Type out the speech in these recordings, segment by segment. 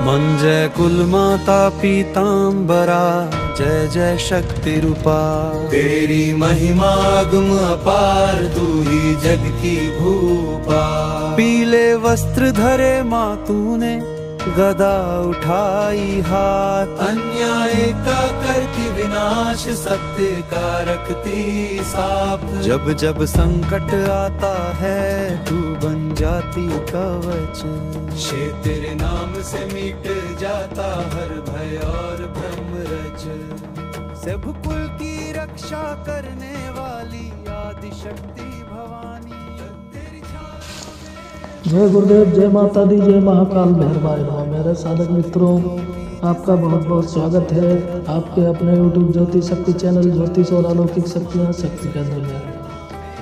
मंजय कुल माता पीतांबरा, जय जय शक्ति रूपा। तेरी महिमा अगम अपार, तू ही जग की भूपा। पीले वस्त्र धरे माँ तूने, गदा उठाई हाथ। अन्याय का करती विनाश, सत्य का रखती साफ। जब जब संकट आता है, तू बन जाती कवच। शे तेरे नाम से मिट जाता हर भय और भ्रमरज। सब कुल की रक्षा करने वाली आदि शक्ति भवानी। जय गुरुदेव, जय माता दी, जय महाकाल मेहरबान। मेरे साधक मित्रों, आपका बहुत बहुत स्वागत है आपके अपने YouTube ज्योति शक्ति चैनल ज्योतिष और अलौकिक शक्तियाँ शक्ति केंद्र में।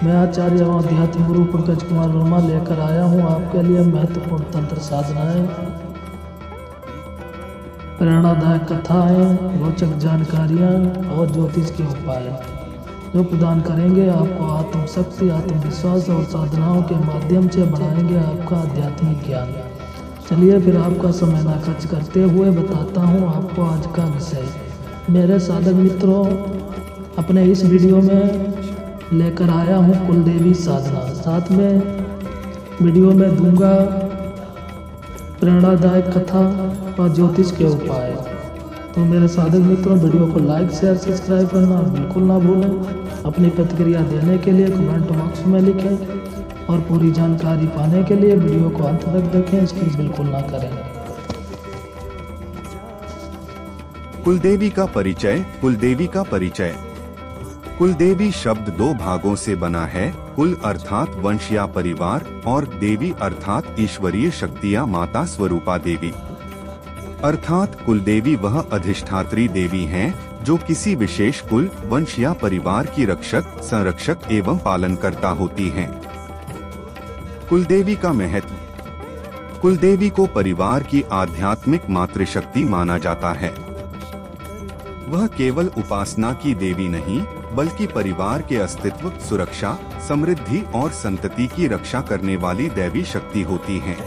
मैं आचार्य एवं अध्यात्म गुरु पंकज कुमार वर्मा लेकर आया हूँ आपके लिए महत्वपूर्ण तंत्र साधनाएं, प्रेरणादायक कथाएं, रोचक जानकारियाँ और ज्योतिष के उपाय जो प्रदान करेंगे आपको आत्मशक्ति, आत्मविश्वास और साधनाओं के माध्यम से बढ़ाएंगे आपका आध्यात्मिक ज्ञान। चलिए फिर आपका समय ना खर्च करते हुए बताता हूँ आपको आज का विषय। मेरे साधक मित्रों, अपने इस वीडियो में लेकर आया हूँ कुलदेवी साधना, साथ में वीडियो में दूंगा प्रेरणादायक कथा और ज्योतिष के उपाय। तो मेरे साधक मित्रों, वीडियो को लाइक शेयर सब्सक्राइब करना बिल्कुल ना भूलें। अपनी प्रतिक्रिया देने के लिए कमेंट बॉक्स में लिखें और पूरी जानकारी पाने के लिए वीडियो को अंत तक देखें, स्किप बिल्कुल ना करें। कुलदेवी का परिचय। कुलदेवी का परिचय। कुलदेवी शब्द दो भागों से बना है। कुल अर्थात वंश या परिवार, और देवी अर्थात ईश्वरीय शक्तियाँ माता स्वरूपा देवी। अर्थात कुलदेवी वह अधिष्ठात्री देवी हैं जो किसी विशेष कुल, वंश या परिवार की रक्षक, संरक्षक एवं पालनकर्ता होती हैं। कुलदेवी का महत्व। कुलदेवी को परिवार की आध्यात्मिक मातृशक्ति माना जाता है। वह केवल उपासना की देवी नहीं, बल्कि परिवार के अस्तित्व, सुरक्षा, समृद्धि और संतति की रक्षा करने वाली दैवी शक्ति होती हैं।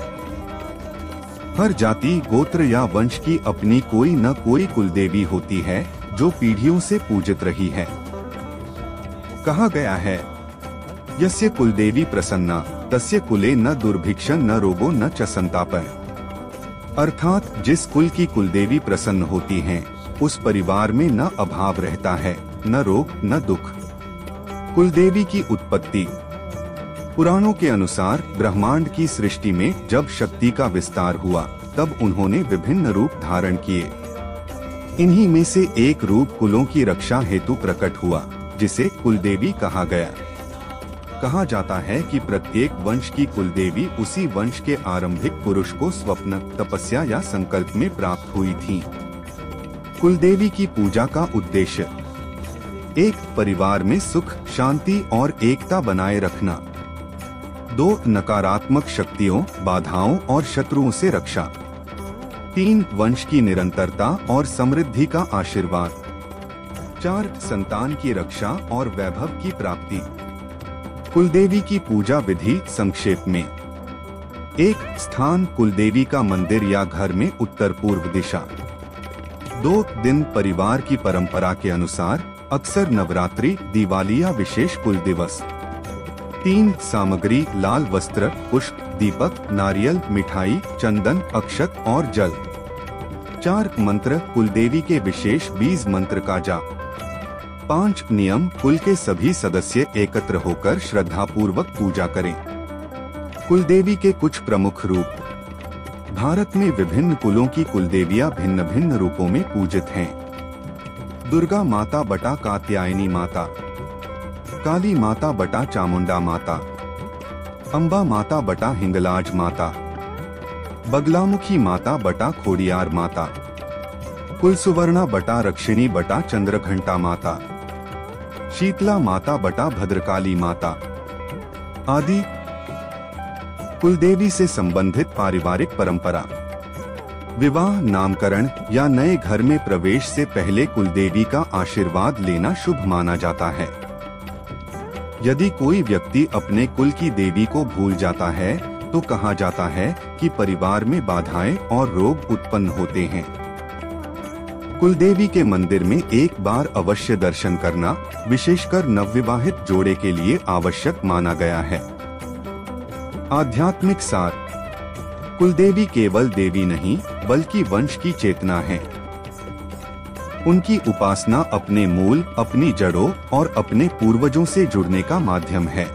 हर जाति, गोत्र या वंश की अपनी कोई न कोई कुलदेवी होती है जो पीढ़ियों से पूजित रही है। कहा गया है, यस्य कुलदेवी प्रसन्ना, तस्य कुले न दुर्भिक्षं न रोगो न च संतापः। अर्थात जिस कुल की कुलदेवी प्रसन्न होती हैं, उस परिवार में न अभाव रहता है, न रोग न दुख। कुलदेवी की उत्पत्ति। पुराणों के अनुसार ब्रह्मांड की सृष्टि में जब शक्ति का विस्तार हुआ, तब उन्होंने विभिन्न रूप धारण किए। इन्हीं में से एक रूप कुलों की रक्षा हेतु प्रकट हुआ, जिसे कुलदेवी कहा गया। कहा जाता है कि प्रत्येक वंश की कुलदेवी उसी वंश के आरंभिक पुरुष को स्वप्न, तपस्या या संकल्प में प्राप्त हुई थी। कुलदेवी की पूजा का उद्देश्य। एक, परिवार में सुख, शांति और एकता बनाए रखना। 2, नकारात्मक शक्तियों, बाधाओं और शत्रुओं से रक्षा। 3, वंश की निरंतरता और समृद्धि का आशीर्वाद। 4, संतान की रक्षा और वैभव की प्राप्ति। कुलदेवी की पूजा विधि संक्षेप में। 1, स्थान कुलदेवी का मंदिर या घर में उत्तर पूर्व दिशा। 2 दिन परिवार की परंपरा के अनुसार अक्सर नवरात्रि, दिवाली या विशेष कुल दिवस। 3 सामग्री लाल वस्त्र, पुष्प, दीपक, नारियल, मिठाई, चंदन, अक्षत और जल। 4 मंत्र कुलदेवी के विशेष बीज मंत्र का जाप। 5 नियम कुल के सभी सदस्य एकत्र होकर श्रद्धापूर्वक पूजा करें। कुलदेवी के कुछ प्रमुख रूप। भारत में विभिन्न कुलों की कुलदेवियां भिन्न भिन्न रूपों में पूजित हैं। दुर्गा माता बटा कात्यायनी माता, काली माता बटा चामुंडा माता, अम्बा माता बटा हिंगलाज माता, बगलामुखी माता बटा खोडियार माता, कुलसुवर्णा बटा रक्षिणी बटा चंद्रघंटा माता, शीतला माता बटा भद्रकाली माता आदि। कुलदेवी से संबंधित पारिवारिक परंपरा। विवाह, नामकरण या नए घर में प्रवेश से पहले कुलदेवी का आशीर्वाद लेना शुभ माना जाता है। यदि कोई व्यक्ति अपने कुल की देवी को भूल जाता है तो कहा जाता है कि परिवार में बाधाएं और रोग उत्पन्न होते हैं। कुलदेवी के मंदिर में एक बार अवश्य दर्शन करना विशेषकर नवविवाहित जोड़े के लिए आवश्यक माना गया है। आध्यात्मिक सार। कुलदेवी केवल देवी नहीं बल्कि वंश की चेतना है। उनकी उपासना अपने मूल, अपनी जड़ों और अपने पूर्वजों से जुड़ने का माध्यम है।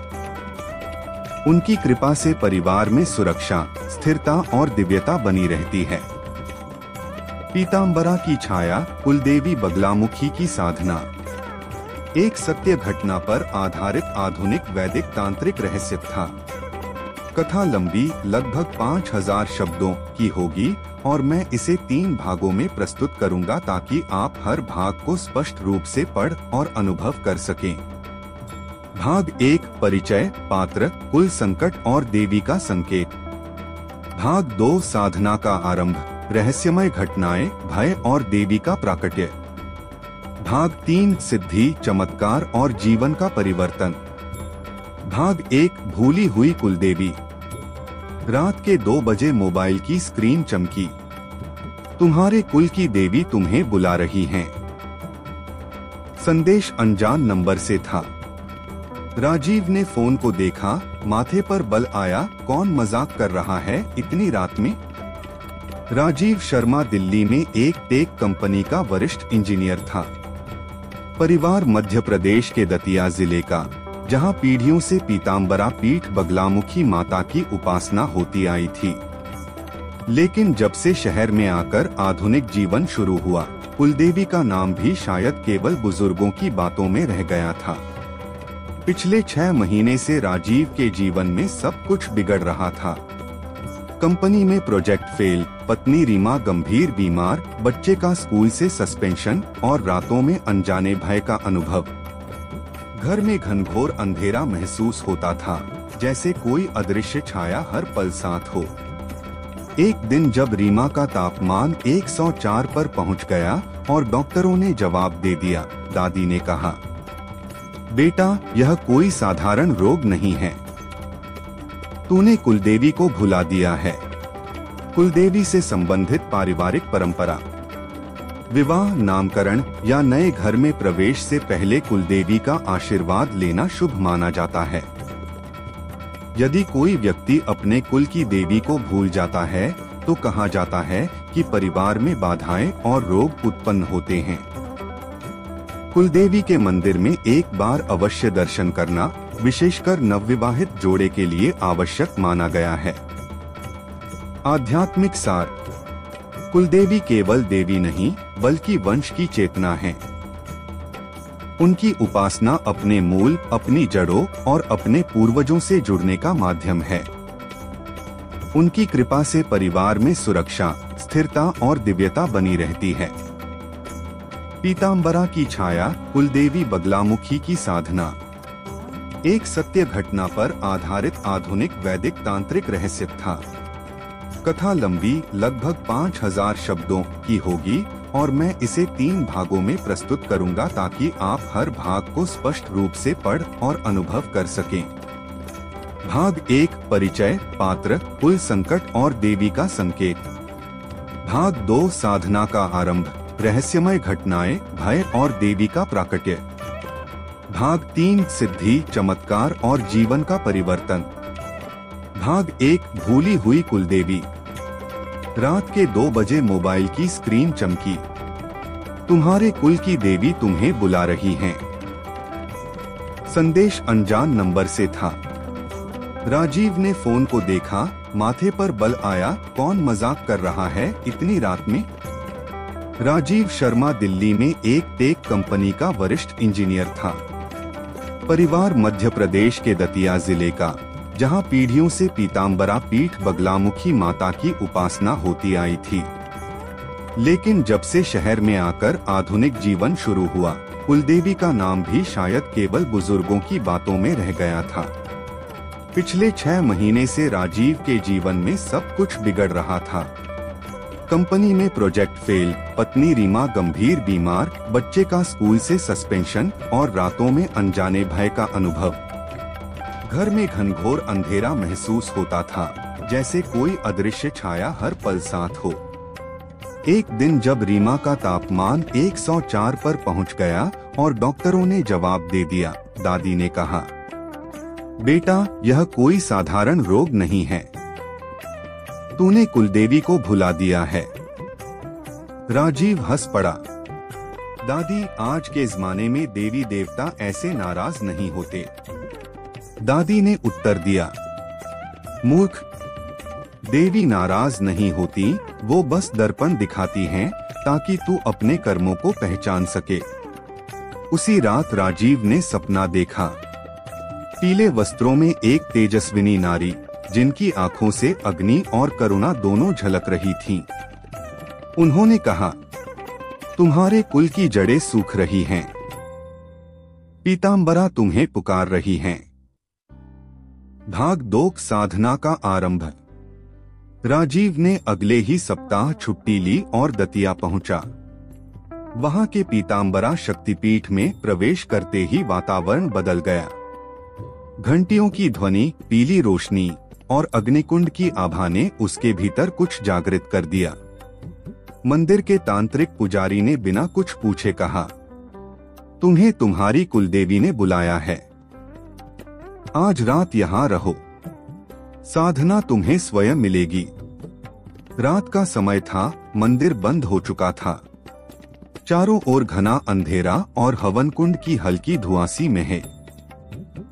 उनकी कृपा से परिवार में सुरक्षा, स्थिरता और दिव्यता बनी रहती है। पीतांबरा की छाया, कुलदेवी बगलामुखी की साधना। एक सत्य घटना पर आधारित आधुनिक वैदिक तांत्रिक रहस्य था। कथा लंबी, लगभग 5000 शब्दों की होगी और मैं इसे 3 भागों में प्रस्तुत करूंगा ताकि आप हर भाग को स्पष्ट रूप से पढ़ और अनुभव कर सकें। भाग 1, परिचय, पात्र, कुल संकट और देवी का संकेत। भाग 2, साधना का आरंभ, रहस्यमय घटनाएं, भय और देवी का प्राकट्य। भाग 3, सिद्धि, चमत्कार और जीवन का परिवर्तन। भाग 1, भूली हुई कुलदेवी। रात के 2 बजे मोबाइल की स्क्रीन चमकी। तुम्हारे कुल की देवी तुम्हें बुला रही हैं। संदेश अनजान नंबर से था। राजीव ने फोन को देखा, माथे पर बल आया। कौन मजाक कर रहा है इतनी रात में? राजीव शर्मा दिल्ली में एक टेक कंपनी का वरिष्ठ इंजीनियर था। परिवार मध्य प्रदेश के दतिया जिले का, जहां पीढ़ियों से पीतांबरा पीठ बगलामुखी माता की उपासना होती आई थी। लेकिन जब से शहर में आकर आधुनिक जीवन शुरू हुआ, कुलदेवी का नाम भी शायद केवल बुजुर्गों की बातों में रह गया था। पिछले 6 महीने से राजीव के जीवन में सब कुछ बिगड़ रहा था। कंपनी में प्रोजेक्ट फेल, पत्नी रीमा गंभीर बीमार, बच्चे का स्कूल से सस्पेंशन और रातों में अनजाने भय का अनुभव। घर में घनघोर अंधेरा महसूस होता था, जैसे कोई अदृश्य छाया हर पल साथ हो। एक दिन जब रीमा का तापमान 104 पर पहुंच गया और डॉक्टरों ने जवाब दे दिया, दादी ने कहा, बेटा यह कोई साधारण रोग नहीं है, तूने कुलदेवी को भुला दिया है। कुलदेवी से संबंधित पारिवारिक परंपरा। विवाह, नामकरण या नए घर में प्रवेश से पहले कुलदेवी का आशीर्वाद लेना शुभ माना जाता है। यदि कोई व्यक्ति अपने कुल की देवी को भूल जाता है तो कहा जाता है कि परिवार में बाधाएं और रोग उत्पन्न होते हैं। कुलदेवी के मंदिर में एक बार अवश्य दर्शन करना विशेषकर नवविवाहित जोड़े के लिए आवश्यक माना गया है। आध्यात्मिक सार। कुलदेवी केवल देवी नहीं बल्कि वंश की चेतना है। उनकी उपासना अपने मूल, अपनी जड़ों और अपने पूर्वजों से जुड़ने का माध्यम है। उनकी कृपा से परिवार में सुरक्षा, स्थिरता और दिव्यता बनी रहती है। पीतांबरा की छाया, कुलदेवी बगलामुखी की साधना। एक सत्य घटना पर आधारित आधुनिक वैदिक तांत्रिक रहस्य था। कथा लंबी, लगभग 5000 शब्दों की होगी और मैं इसे 3 भागों में प्रस्तुत करूंगा ताकि आप हर भाग को स्पष्ट रूप से पढ़ और अनुभव कर सकें। भाग 1, परिचय, पात्र, कुल संकट और देवी का संकेत। भाग 2, साधना का आरंभ, रहस्यमय घटनाएं, भय और देवी का प्राकट्य। भाग 3, सिद्धि, चमत्कार और जीवन का परिवर्तन। भाग 1, भूली हुई कुलदेवी। रात के 2 बजे मोबाइल की स्क्रीन चमकी। तुम्हारे कुल की देवी तुम्हें बुला रही हैं। संदेश अनजान नंबर से था। राजीव ने फोन को देखा, माथे पर बल आया। कौन मजाक कर रहा है इतनी रात में? राजीव शर्मा दिल्ली में एक टेक कंपनी का वरिष्ठ इंजीनियर था। परिवार मध्य प्रदेश के दतिया जिले का, जहां पीढ़ियों से पीतांबरा पीठ बगलामुखी माता की उपासना होती आई थी। लेकिन जब से शहर में आकर आधुनिक जीवन शुरू हुआ, कुलदेवी का नाम भी शायद केवल बुजुर्गों की बातों में रह गया था। पिछले 6 महीने से राजीव के जीवन में सब कुछ बिगड़ रहा था। कंपनी में प्रोजेक्ट फेल, पत्नी रीमा गंभीर बीमार, बच्चे का स्कूल से सस्पेंशन और रातों में अनजाने भय का अनुभव। घर में घनघोर अंधेरा महसूस होता था, जैसे कोई अदृश्य छाया हर पल साथ हो। एक दिन जब रीमा का तापमान 104 पर पहुंच गया और डॉक्टरों ने जवाब दे दिया, दादी ने कहा, बेटा, यह कोई साधारण रोग नहीं है। तूने कुलदेवी को भुला दिया है। राजीव हंस पड़ा। दादी, आज के जमाने में देवी देवता ऐसे नाराज नहीं होते। दादी ने उत्तर दिया, मूर्ख, देवी नाराज नहीं होती, वो बस दर्पण दिखाती हैं ताकि तू अपने कर्मों को पहचान सके। उसी रात राजीव ने सपना देखा। पीले वस्त्रों में एक तेजस्विनी नारी, जिनकी आंखों से अग्नि और करुणा दोनों झलक रही थीं। उन्होंने कहा, तुम्हारे कुल की जड़ें सूख रही हैं। पीतांबरा तुम्हें पुकार रही हैं। भाग 2 साधना का आरंभ। राजीव ने अगले ही सप्ताह छुट्टी ली और दतिया पहुंचा। वहां के पीतांबरा शक्तिपीठ में प्रवेश करते ही वातावरण बदल गया। घंटियों की ध्वनि, पीली रोशनी और अग्निकुंड की आभा ने उसके भीतर कुछ जागृत कर दिया। मंदिर के तांत्रिक पुजारी ने बिना कुछ पूछे कहा, तुम्हें तुम्हारी कुलदेवी ने बुलाया है। आज रात यहाँ रहो, साधना तुम्हें स्वयं मिलेगी। रात का समय था, मंदिर बंद हो चुका था। चारों ओर घना अंधेरा और हवन कुंड की हल्की धुआंसी महक।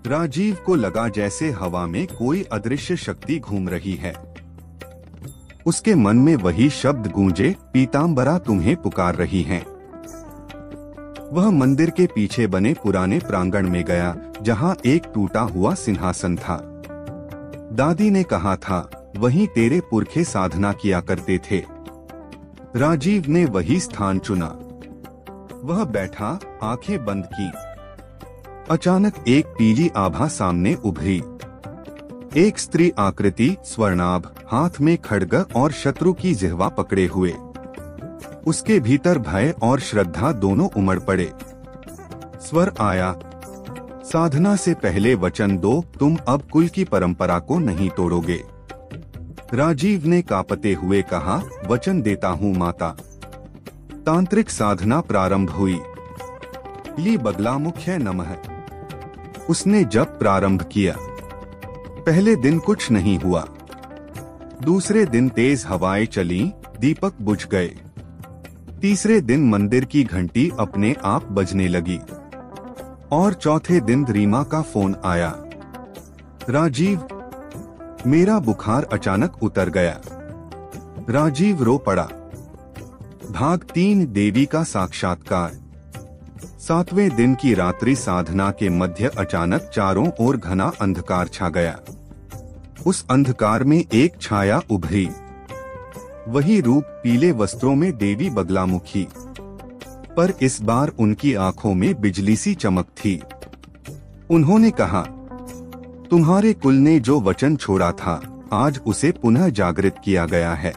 राजीव को लगा जैसे हवा में कोई अदृश्य शक्ति घूम रही है। उसके मन में वही शब्द गूंजे, पीतांबरा तुम्हें पुकार रही हैं। वह मंदिर के पीछे बने पुराने प्रांगण में गया, जहां एक टूटा हुआ सिंहासन था। दादी ने कहा था, वहीं तेरे पुरखे साधना किया करते थे। राजीव ने वही स्थान चुना। वह बैठा, आंखें बंद की। अचानक एक पीली आभा सामने उभरी। एक स्त्री आकृति, स्वर्णाभ, हाथ में खड्ग और शत्रु की जिह्वा पकड़े हुए। उसके भीतर भय और श्रद्धा दोनों उमड़ पड़े। स्वर आया, साधना से पहले वचन दो, तुम अब कुल की परंपरा को नहीं तोड़ोगे। राजीव ने कांपते हुए कहा, वचन देता हूँ माता। तांत्रिक साधना प्रारंभ हुई। ली बगला मुख्य नमः। उसने जब प्रारंभ किया, पहले दिन कुछ नहीं हुआ। दूसरे दिन तेज हवाएं चली, दीपक बुझ गए। तीसरे दिन मंदिर की घंटी अपने आप बजने लगी। और चौथे दिन रीमा का फोन आया, राजीव, मेरा बुखार अचानक उतर गया। राजीव रो पड़ा। भाग 3 देवी का साक्षात्कार। 7वें दिन की रात्रि साधना के मध्य अचानक चारों ओर घना अंधकार छा गया। उस अंधकार में एक छाया उभरी। वही रूप, पीले वस्त्रों में देवी बगलामुखी, पर इस बार उनकी आंखों में बिजली सी चमक थी। उन्होंने कहा, तुम्हारे कुल ने जो वचन छोड़ा था, आज उसे पुनः जागृत किया गया है।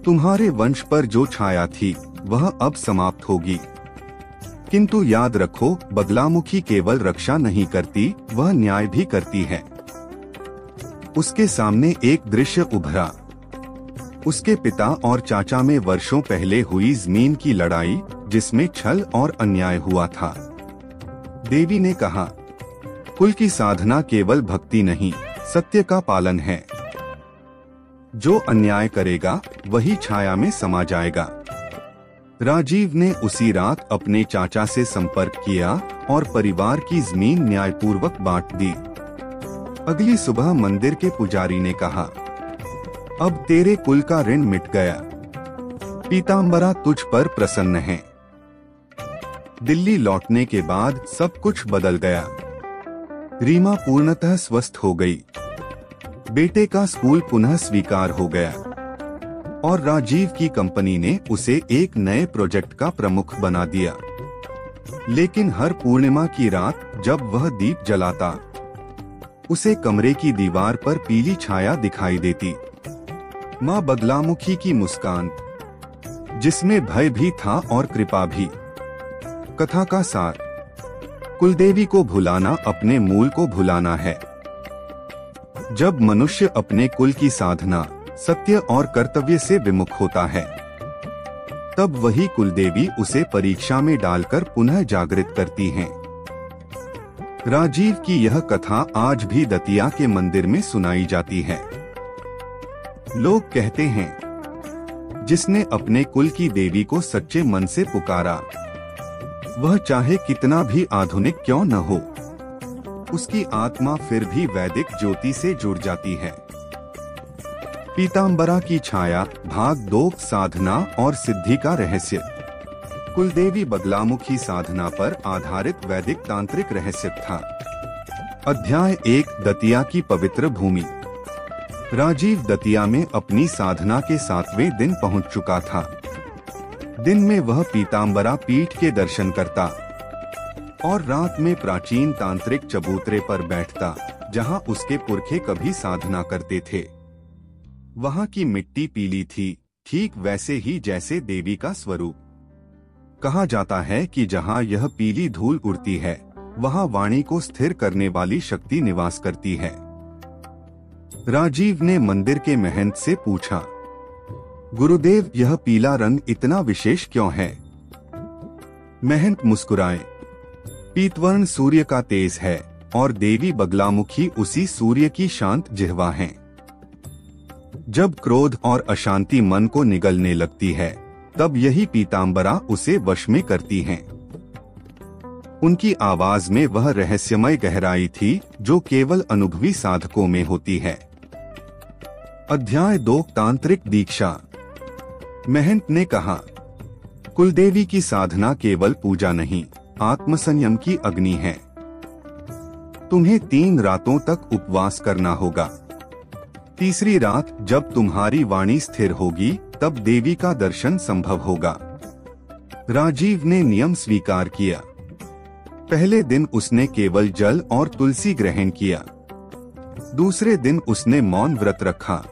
तुम्हारे वंश पर जो छाया थी, वह अब समाप्त होगी। किंतु याद रखो, बगलामुखी केवल रक्षा नहीं करती, वह न्याय भी करती है। उसके सामने एक दृश्य उभरा। उसके पिता और चाचा में वर्षों पहले हुई जमीन की लड़ाई, जिसमें छल और अन्याय हुआ था। देवी ने कहा, कुल की साधना केवल भक्ति नहीं, सत्य का पालन है। जो अन्याय करेगा, वही छाया में समा जाएगा। राजीव ने उसी रात अपने चाचा से संपर्क किया और परिवार की जमीन न्यायपूर्वक बांट दी। अगली सुबह मंदिर के पुजारी ने कहा, अब तेरे कुल का ऋण मिट गया। पीतांबरा तुझ पर प्रसन्न है। दिल्ली लौटने के बाद सब कुछ बदल गया। रीमा पूर्णतः स्वस्थ हो गई। बेटे का स्कूल पुनः स्वीकार हो गया और राजीव की कंपनी ने उसे एक नए प्रोजेक्ट का प्रमुख बना दिया। लेकिन हर पूर्णिमा की रात जब वह दीप जलाता, उसे कमरे की दीवार पर पीली छाया दिखाई देती। माँ बगलामुखी की मुस्कान, जिसमें भय भी था और कृपा भी। कथा का सार, कुलदेवी को भुलाना अपने मूल को भुलाना है। जब मनुष्य अपने कुल की साधना, सत्य और कर्तव्य से विमुख होता है, तब वही कुलदेवी उसे परीक्षा में डालकर पुनः जागृत करती हैं। राजीव की यह कथा आज भी दतिया के मंदिर में सुनाई जाती है। लोग कहते हैं, जिसने अपने कुल की देवी को सच्चे मन से पुकारा, वह चाहे कितना भी आधुनिक क्यों न हो, उसकी आत्मा फिर भी वैदिक ज्योति से जुड़ जाती है। पीतांबरा की छाया, भाग 2, साधना और सिद्धि का रहस्य। कुलदेवी बगलामुखी साधना पर आधारित वैदिक तांत्रिक रहस्य था। अध्याय 1, दतिया की पवित्र भूमि। राजीव दतिया में अपनी साधना के 7वें दिन पहुंच चुका था। दिन में वह पीतांबरा पीठ के दर्शन करता और रात में प्राचीन तांत्रिक चबूतरे पर बैठता, जहां उसके पुरखे कभी साधना करते थे। वहां की मिट्टी पीली थी, ठीक वैसे ही जैसे देवी का स्वरूप। कहा जाता है कि जहां यह पीली धूल उड़ती है, वहां वाणी को स्थिर करने वाली शक्ति निवास करती है। राजीव ने मंदिर के महंत से पूछा, गुरुदेव, यह पीला रंग इतना विशेष क्यों है? महंत मुस्कुराए, पीतवर्ण सूर्य का तेज है और देवी बगलामुखी उसी सूर्य की शांत जिह्वा हैं। जब क्रोध और अशांति मन को निगलने लगती है, तब यही पीतांबरा उसे वश में करती हैं। उनकी आवाज में वह रहस्यमय गहराई थी जो केवल अनुभवी साधकों में होती है। अध्याय 2, तांत्रिक दीक्षा। महंत ने कहा, कुलदेवी की साधना केवल पूजा नहीं, आत्मसंयम की अग्नि है। तुम्हें 3 रातों तक उपवास करना होगा। तीसरी रात जब तुम्हारी वाणी स्थिर होगी, तब देवी का दर्शन संभव होगा। राजीव ने नियम स्वीकार किया। पहले दिन उसने केवल जल और तुलसी ग्रहण किया। दूसरे दिन उसने मौन व्रत रखा।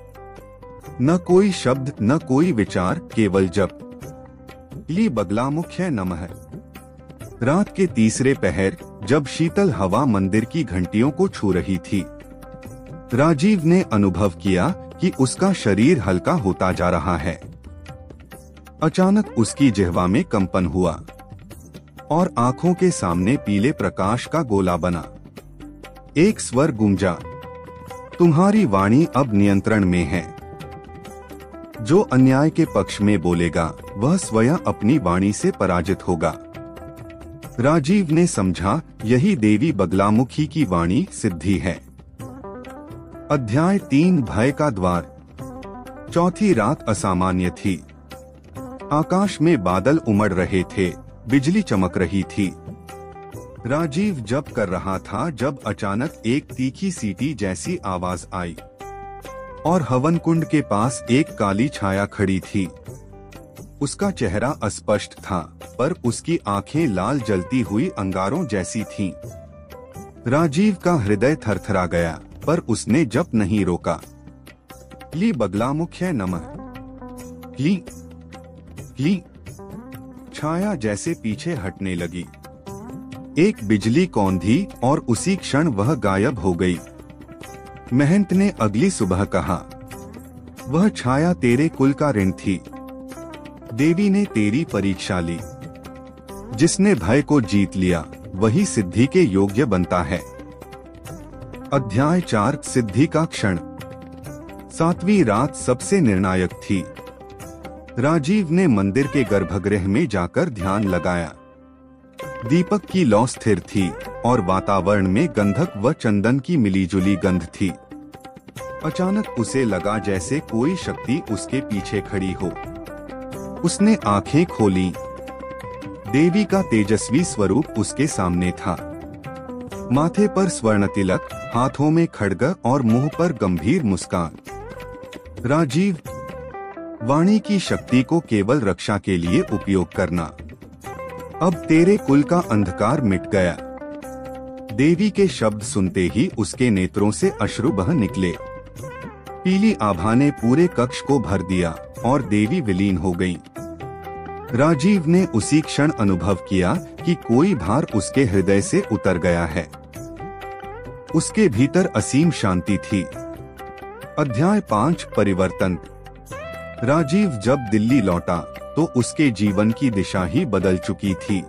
न कोई शब्द, न कोई विचार, केवल जप। ली बगलामुख्य नमः। रात के तीसरे पहर, जब शीतल हवा मंदिर की घंटियों को छू रही थी, राजीव ने अनुभव किया कि उसका शरीर हल्का होता जा रहा है। अचानक उसकी जिह्वा में कंपन हुआ और आंखों के सामने पीले प्रकाश का गोला बना। एक स्वर गूंजा, तुम्हारी वाणी अब नियंत्रण में है। जो अन्याय के पक्ष में बोलेगा, वह स्वयं अपनी वाणी से पराजित होगा। राजीव ने समझा, यही देवी बगलामुखी की वाणी सिद्धि है। अध्याय 3, भय का द्वार। चौथी रात असामान्य थी। आकाश में बादल उमड़ रहे थे, बिजली चमक रही थी। राजीव जप कर रहा था जब अचानक एक तीखी सीटी जैसी आवाज आई और हवन कुंड के पास एक काली छाया खड़ी थी। उसका चेहरा अस्पष्ट था, पर उसकी आंखें लाल जलती हुई अंगारों जैसी थीं। राजीव का हृदय थरथरा गया, पर उसने जप नहीं रोका। ली बगलामुख्य नमः। ली। छाया जैसे पीछे हटने लगी। एक बिजली कौंधी और उसी क्षण वह गायब हो गई। महंत ने अगली सुबह कहा, वह छाया तेरे कुल का ऋण थी। देवी ने तेरी परीक्षा ली। जिसने भय को जीत लिया, वही सिद्धि के योग्य बनता है। अध्याय 4, सिद्धि का क्षण। 7वीं रात सबसे निर्णायक थी। राजीव ने मंदिर के गर्भगृह में जाकर ध्यान लगाया। दीपक की लौ स्थिर थी और वातावरण में गंधक व चंदन की मिलीजुली गंध थी। अचानक उसे लगा जैसे कोई शक्ति उसके पीछे खड़ी हो। उसने आंखें खोलीं। देवी का तेजस्वी स्वरूप उसके सामने था। माथे पर स्वर्ण तिलक, हाथों में खड्ग और मुंह पर गंभीर मुस्कान। राजीव, वाणी की शक्ति को केवल रक्षा के लिए उपयोग करना। अब तेरे कुल का अंधकार मिट गया। देवी के शब्द सुनते ही उसके नेत्रों से अश्रु बह निकले। पीली आभा ने पूरे कक्ष को भर दिया और देवी विलीन हो गई। राजीव ने उसी क्षण अनुभव किया कि कोई भार उसके हृदय से उतर गया है। उसके भीतर असीम शांति थी। अध्याय 5 परिवर्तन। राजीव जब दिल्ली लौटा तो उसके जीवन की दिशा ही बदल चुकी थी।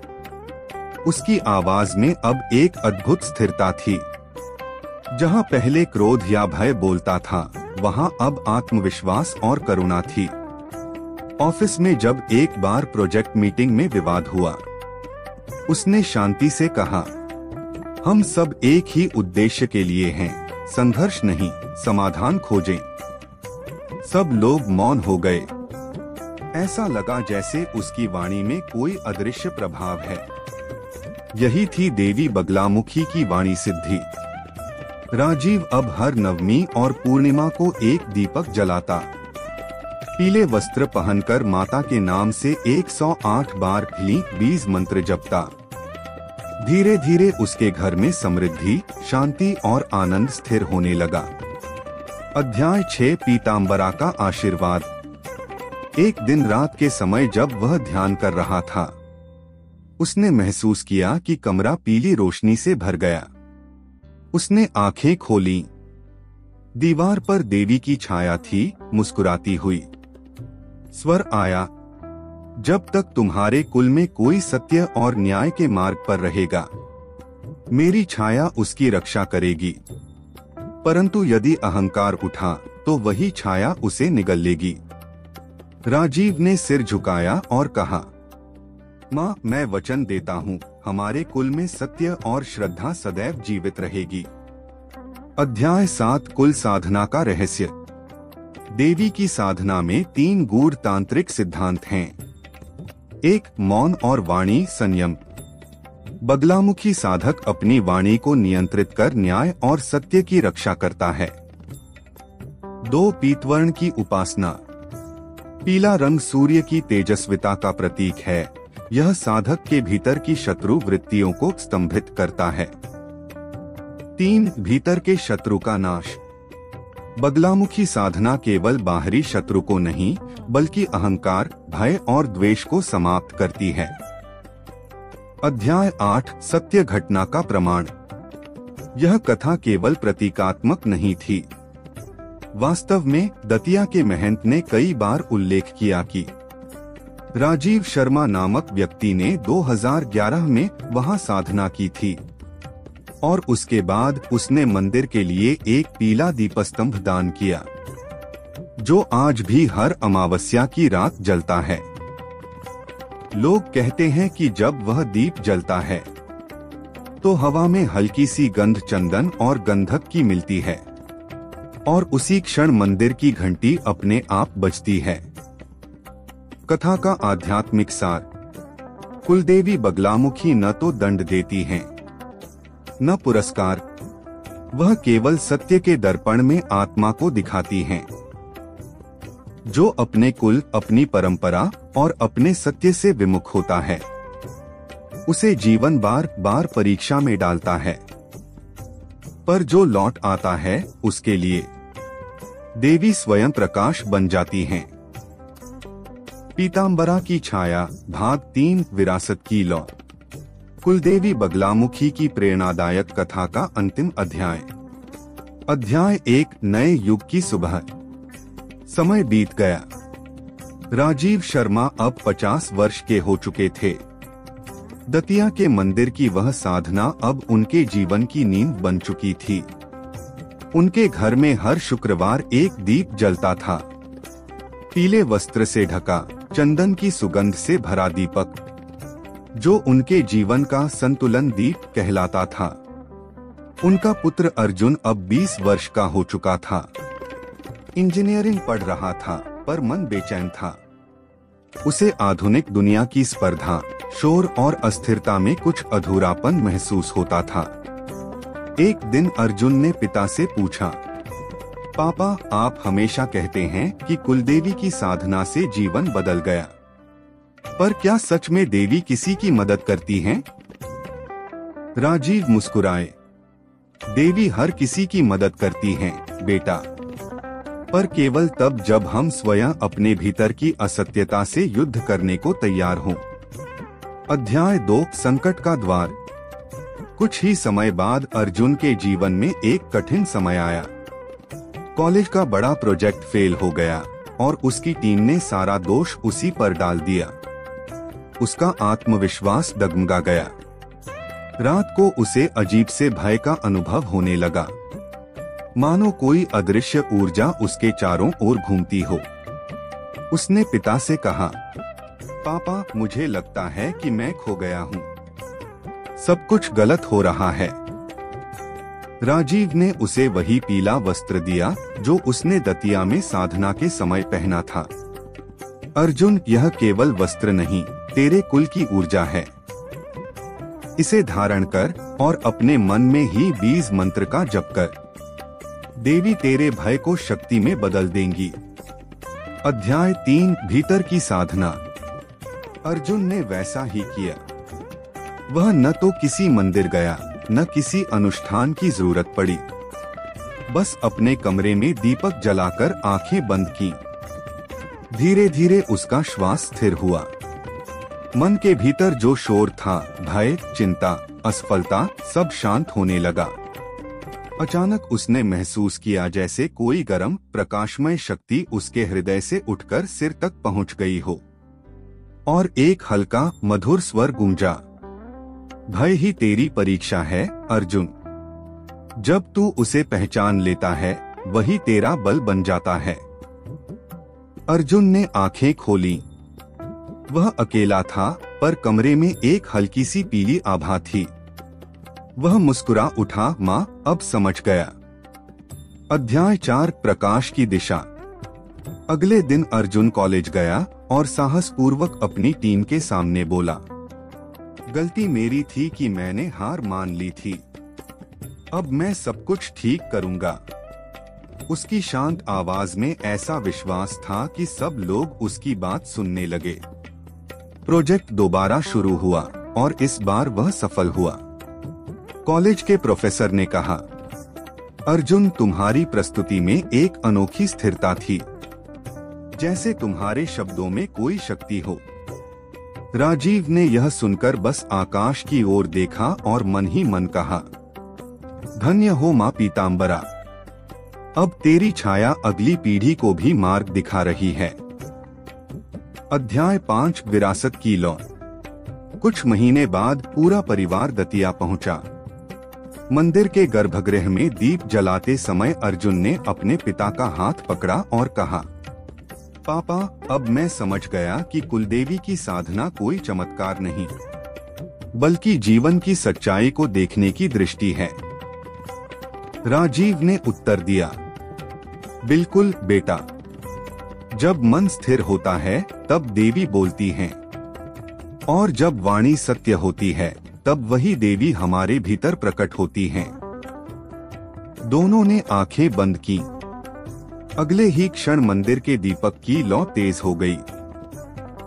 उसकी आवाज में अब एक अद्भुत स्थिरता थी। जहां पहले क्रोध या भय बोलता था, वहां अब आत्मविश्वास और करुणा थी। ऑफिस में जब एक बार प्रोजेक्ट मीटिंग में विवाद हुआ, उसने शांति से कहा, हम सब एक ही उद्देश्य के लिए हैं, संघर्ष नहीं, समाधान खोजें। सब लोग मौन हो गए। ऐसा लगा जैसे उसकी वाणी में कोई अदृश्य प्रभाव है। यही थी देवी बगलामुखी की वाणी सिद्धि। राजीव अब हर नवमी और पूर्णिमा को एक दीपक जलाता, पीले वस्त्र पहनकर माता के नाम से 108 बार ली बीज मंत्र जपता। धीरे धीरे उसके घर में समृद्धि, शांति और आनंद स्थिर होने लगा। अध्याय 6 पीतांबरा का आशीर्वाद। एक दिन रात के समय जब वह ध्यान कर रहा था, उसने महसूस किया कि कमरा पीली रोशनी से भर गया। उसने आंखें खोलीं। दीवार पर देवी की छाया थी, मुस्कुराती हुई। स्वर आया, जब तक तुम्हारे कुल में कोई सत्य और न्याय के मार्ग पर रहेगा, मेरी छाया उसकी रक्षा करेगी। परंतु यदि अहंकार उठा तो वही छाया उसे निगल लेगी। राजीव ने सिर झुकाया और कहा, माँ, मैं वचन देता हूँ, हमारे कुल में सत्य और श्रद्धा सदैव जीवित रहेगी। अध्याय 7 कुल साधना का रहस्य। देवी की साधना में 3 गूढ़ तांत्रिक सिद्धांत हैं। 1 मौन और वाणी संयम। बगलामुखी साधक अपनी वाणी को नियंत्रित कर न्याय और सत्य की रक्षा करता है। 2 पीतवर्ण की उपासना। पीला रंग सूर्य की तेजस्विता का प्रतीक है। यह साधक के भीतर की शत्रु वृत्तियों को स्तंभित करता है। 3 भीतर के शत्रु का नाश। बगलामुखी साधना केवल बाहरी शत्रु को नहीं, बल्कि अहंकार, भय और द्वेष को समाप्त करती है। अध्याय 8 सत्य घटना का प्रमाण। यह कथा केवल प्रतीकात्मक नहीं थी। वास्तव में दतिया के महंत ने कई बार उल्लेख किया कि राजीव शर्मा नामक व्यक्ति ने 2011 में वहां साधना की थी और उसके बाद उसने मंदिर के लिए एक पीला दीपस्तंभ दान किया, जो आज भी हर अमावस्या की रात जलता है। लोग कहते हैं कि जब वह दीप जलता है तो हवा में हल्की सी गंध चंदन और गंधक की मिलती है और उसी क्षण मंदिर की घंटी अपने आप बजती है। कथा का आध्यात्मिक सार। कुलदेवी बगलामुखी न तो दंड देती हैं, न पुरस्कार। वह केवल सत्य के दर्पण में आत्मा को दिखाती हैं। जो अपने कुल, अपनी परंपरा और अपने सत्य से विमुख होता है, उसे जीवन बार बार परीक्षा में डालता है। पर जो लौट आता है, उसके लिए देवी स्वयं प्रकाश बन जाती हैं। पीतांबरा की छाया, भाग 3 विरासत की लौ। कुलदेवी बगलामुखी की प्रेरणादायक कथा का अंतिम अध्याय। अध्याय 1 नए युग की सुबह। समय बीत गया। राजीव शर्मा अब 50 वर्ष के हो चुके थे। दतिया के मंदिर की वह साधना अब उनके जीवन की नींव बन चुकी थी। उनके घर में हर शुक्रवार एक दीप जलता था। पीले वस्त्र से ढका, चंदन की सुगंध से भरा दीपक, जो उनके जीवन का संतुलन दीप कहलाता था। उनका पुत्र अर्जुन अब 20 वर्ष का हो चुका था। इंजीनियरिंग पढ़ रहा था, पर मन बेचैन था। उसे आधुनिक दुनिया की स्पर्धा, शोर और अस्थिरता में कुछ अधूरापन महसूस होता था। एक दिन अर्जुन ने पिता से पूछा, पापा, आप हमेशा कहते हैं कि कुलदेवी की साधना से जीवन बदल गया, पर क्या सच में देवी किसी की मदद करती हैं? राजीव मुस्कुराए। देवी हर किसी की मदद करती हैं, बेटा। पर केवल तब जब हम स्वयं अपने भीतर की असत्यता से युद्ध करने को तैयार हों। अध्याय 2 संकट का द्वार। कुछ ही समय बाद अर्जुन के जीवन में एक कठिन समय आया। कॉलेज का बड़ा प्रोजेक्ट फेल हो गया और उसकी टीम ने सारा दोष उसी पर डाल दिया। उसका आत्मविश्वास डगमगा गया। रात को उसे अजीब से भय का अनुभव होने लगा, मानो कोई अदृश्य ऊर्जा उसके चारों ओर घूमती हो। उसने पिता से कहा, पापा, मुझे लगता है कि मैं खो गया हूँ। सब कुछ गलत हो रहा है। राजीव ने उसे वही पीला वस्त्र दिया जो उसने दतिया में साधना के समय पहना था। अर्जुन, यह केवल वस्त्र नहीं, तेरे कुल की ऊर्जा है। इसे धारण कर और अपने मन में ही बीज मंत्र का जप कर। देवी तेरे भय को शक्ति में बदल देंगी। अध्याय 3 भीतर की साधना। अर्जुन ने वैसा ही किया। वह न तो किसी मंदिर गया, न किसी अनुष्ठान की जरूरत पड़ी। बस अपने कमरे में दीपक जलाकर आंखें बंद की। धीरे धीरे उसका श्वास स्थिर हुआ। मन के भीतर जो शोर था, भय, चिंता, असफलता, सब शांत होने लगा। अचानक उसने महसूस किया जैसे कोई गर्म प्रकाशमय शक्ति उसके हृदय से उठकर सिर तक पहुंच गई हो और एक हल्का मधुर स्वर गूंजा, भय ही तेरी परीक्षा है अर्जुन। जब तू उसे पहचान लेता है, वही तेरा बल बन जाता है। अर्जुन ने आंखें खोली। वह अकेला था, पर कमरे में एक हल्की सी पीली आभा थी। वह मुस्कुरा उठा, माँ, अब समझ गया। अध्याय 4 प्रकाश की दिशा। अगले दिन अर्जुन कॉलेज गया और साहसपूर्वक अपनी टीम के सामने बोला, गलती मेरी थी कि मैंने हार मान ली थी। अब मैं सब कुछ ठीक करूंगा। उसकी शांत आवाज में ऐसा विश्वास था कि सब लोग उसकी बात सुनने लगे। प्रोजेक्ट दोबारा शुरू हुआ और इस बार वह सफल हुआ। कॉलेज के प्रोफेसर ने कहा, अर्जुन, तुम्हारी प्रस्तुति में एक अनोखी स्थिरता थी, जैसे तुम्हारे शब्दों में कोई शक्ति हो। राजीव ने यह सुनकर बस आकाश की ओर देखा और मन ही मन कहा, धन्य हो माँ पीतांबरा। अब तेरी छाया अगली पीढ़ी को भी मार्ग दिखा रही है। अध्याय 5 विरासत की लौ। कुछ महीने बाद पूरा परिवार दतिया पहुंचा। मंदिर के गर्भगृह में दीप जलाते समय अर्जुन ने अपने पिता का हाथ पकड़ा और कहा, पापा, अब मैं समझ गया कि कुलदेवी की साधना कोई चमत्कार नहीं, बल्कि जीवन की सच्चाई को देखने की दृष्टि है। राजीव ने उत्तर दिया, बिल्कुल बेटा। जब मन स्थिर होता है तब देवी बोलती हैं, और जब वाणी सत्य होती है तब वही देवी हमारे भीतर प्रकट होती हैं। दोनों ने आंखें बंद की। अगले ही क्षण मंदिर के दीपक की लौ तेज हो गई,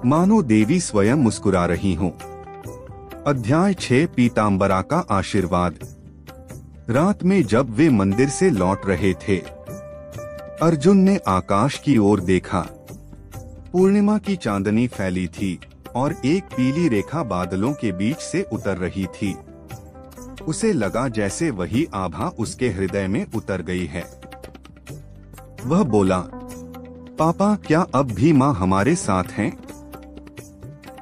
मानो देवी स्वयं मुस्कुरा रही हों। अध्याय 6 पीतांबरा का आशीर्वाद। रात में जब वे मंदिर से लौट रहे थे, अर्जुन ने आकाश की ओर देखा। पूर्णिमा की चांदनी फैली थी और एक पीली रेखा बादलों के बीच से उतर रही थी। उसे लगा जैसे वही आभा उसके हृदय में उतर गई है। वह बोला, पापा, क्या अब भी माँ हमारे साथ हैं?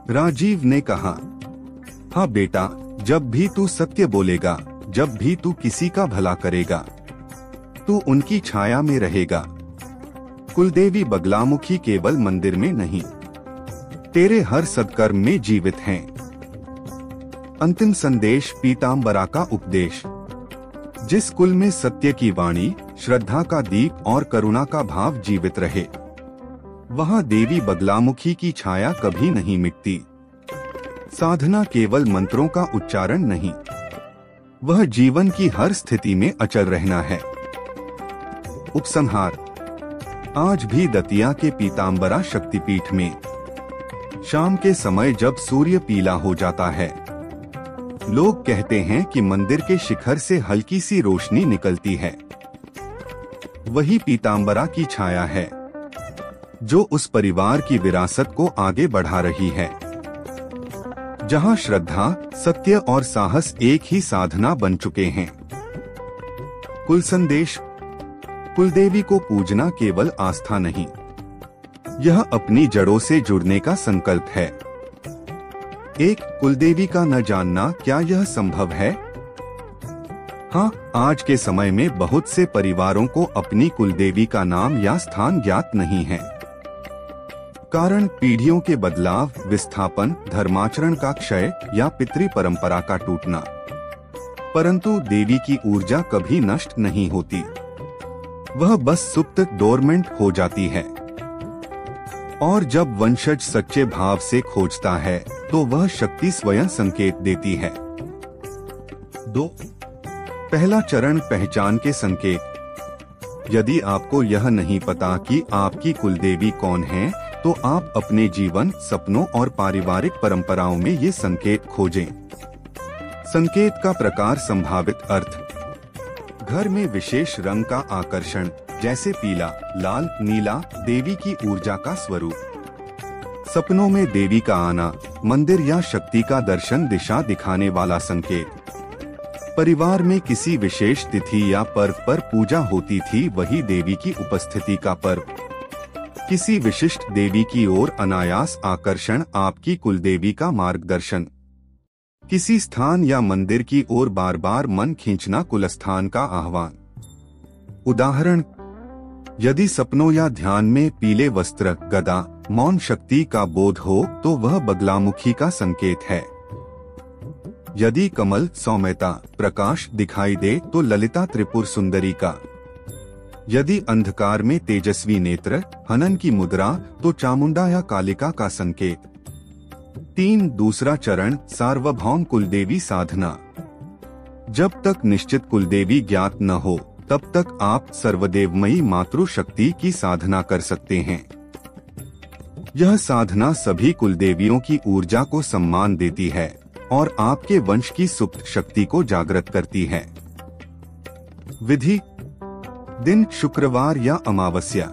राजीव ने कहा, हाँ बेटा, जब भी तू सत्य बोलेगा, जब भी तू किसी का भला करेगा, तू उनकी छाया में रहेगा। कुलदेवी बगलामुखी केवल मंदिर में नहीं, तेरे हर सत्कर्म में जीवित हैं। अंतिम संदेश पीतांबरा का उपदेश। जिस कुल में सत्य की वाणी, श्रद्धा का दीप और करुणा का भाव जीवित रहे, वहां देवी बगलामुखी की छाया कभी नहीं मिटती। साधना केवल मंत्रों का उच्चारण नहीं, वह जीवन की हर स्थिति में अचल रहना है। उपसंहार। आज भी दतिया के पीतांबरा शक्तिपीठ में शाम के समय जब सूर्य पीला हो जाता है, लोग कहते हैं कि मंदिर के शिखर से हल्की सी रोशनी निकलती है। वही पीतांबरा की छाया है जो उस परिवार की विरासत को आगे बढ़ा रही है, जहां श्रद्धा, सत्य और साहस एक ही साधना बन चुके हैं। कुल संदेश: कुलदेवी को पूजना केवल आस्था नहीं, यह अपनी जड़ों से जुड़ने का संकल्प है। एक कुलदेवी का न जानना, क्या यह संभव है? हाँ, आज के समय में बहुत से परिवारों को अपनी कुलदेवी का नाम या स्थान ज्ञात नहीं है। कारण पीढ़ियों के बदलाव, विस्थापन, धर्माचरण का क्षय या पितृ परंपरा का टूटना। परंतु देवी की ऊर्जा कभी नष्ट नहीं होती, वह बस सुप्त, डोरमेंट हो जाती है। और जब वंशज सच्चे भाव से खोजता है तो वह शक्ति स्वयं संकेत देती है। 2. पहला चरण: पहचान के संकेत। यदि आपको यह नहीं पता कि आपकी कुलदेवी कौन है, तो आप अपने जीवन, सपनों और पारिवारिक परंपराओं में ये संकेत खोजें। संकेत का प्रकार: संभावित अर्थ। घर में विशेष रंग का आकर्षण, जैसे पीला, लाल, नीला, देवी की ऊर्जा का स्वरूप। सपनों में देवी का आना, मंदिर या शक्ति का दर्शन, दिशा दिखाने वाला संकेत। परिवार में किसी विशेष तिथि या पर्व पर पूजा होती थी, वही देवी की उपस्थिति का पर्व। किसी विशिष्ट देवी की ओर अनायास आकर्षण, आपकी कुलदेवी का मार्गदर्शन। किसी स्थान या मंदिर की ओर बार बार मन खींचना, कुलस्थान का आह्वान। उदाहरण: यदि सपनों या ध्यान में पीले वस्त्र, गदा, मौन शक्ति का बोध हो तो वह बगलामुखी का संकेत है। यदि कमल, सौम्यता, प्रकाश दिखाई दे तो ललिता त्रिपुर सुंदरी का। यदि अंधकार में तेजस्वी नेत्र, हनन की मुद्रा तो चामुंडा या कालिका का संकेत। 3. दूसरा चरण: सार्वभौम कुलदेवी साधना। जब तक निश्चित कुलदेवी ज्ञात न हो, तब तक आप सर्वदेवमयी मातृशक्ति की साधना कर सकते हैं। यह साधना सभी कुलदेवियों की ऊर्जा को सम्मान देती है और आपके वंश की सुप्त शक्ति को जागृत करती है। विधि: दिन शुक्रवार या अमावस्या।